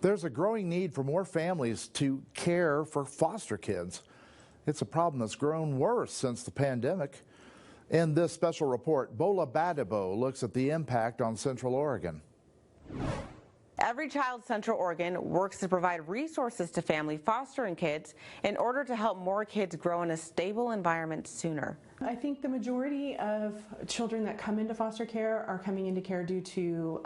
There's a growing need for more families to care for foster kids. It's a problem that's grown worse since the pandemic. In this special report, Bola Badebo looks at the impact on Central Oregon. Every Child Central Oregon works to provide resources to family fostering kids in order to help more kids grow in a stable environment sooner. I think the majority of children that come into foster care are coming into care due to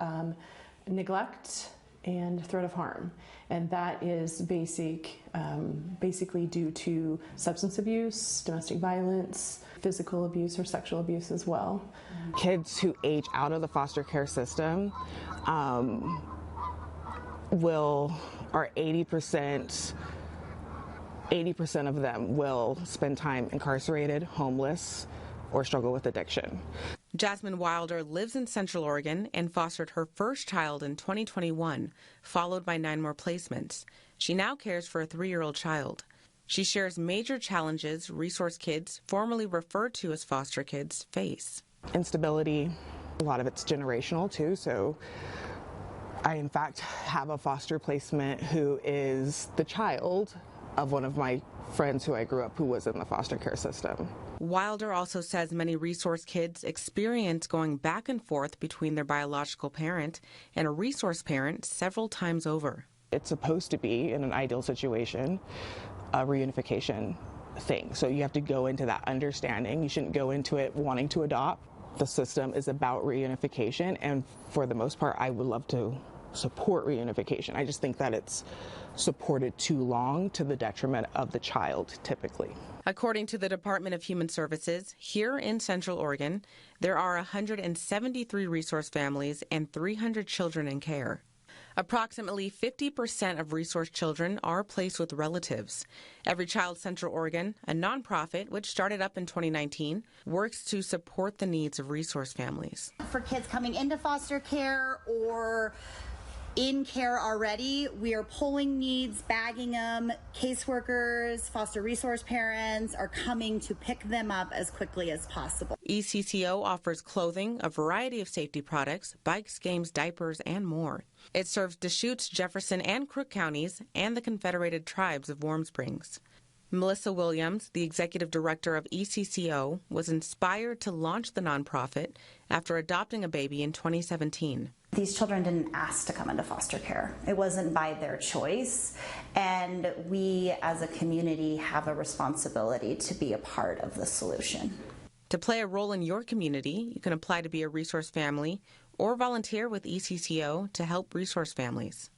neglect and threat of harm, and that is basically due to substance abuse, domestic violence, physical abuse, or sexual abuse as well. Kids who age out of the foster care system are 80% of them will spend time incarcerated, homeless, or struggle with addiction. Jasmine Wilder lives in Central Oregon and fostered her first child in 2021, followed by 9 more placements. She now cares for a 3-year-old child. She shares major challenges resource kids, formerly referred to as foster kids, face. Instability, a lot of it's generational too, so I in fact have a foster placement who is the child of one of my friends who I grew up who was in the foster care system. Wilder also says many resource kids experience going back and forth between their biological parent and a resource parent several times over. It's supposed to be, in an ideal situation, a reunification thing. So you have to go into that understanding. You shouldn't go into it wanting to adopt. The system is about reunification, and for the most part, I would love to support reunification. I just think that it's supported too long to the detriment of the child, typically. According to the Department of Human Services, here in Central Oregon, there are 173 resource families and 300 children in care. Approximately 50% of resource children are placed with relatives. Every Child Central Oregon, a nonprofit which started up in 2019, works to support the needs of resource families. For kids coming into foster care or in care already, we are pulling needs, bagging them. Caseworkers, foster resource parents are coming to pick them up as quickly as possible. ECCO offers clothing, a variety of safety products, bikes, games, diapers, and more. It serves Deschutes, Jefferson, and Crook counties and the Confederated Tribes of Warm Springs. Melissa Williams, the executive director of ECCO, was inspired to launch the nonprofit after adopting a baby in 2017. These children didn't ask to come into foster care. It wasn't by their choice, and we as a community have a responsibility to be a part of the solution. To play a role in your community, you can apply to be a resource family or volunteer with ECCO to help resource families.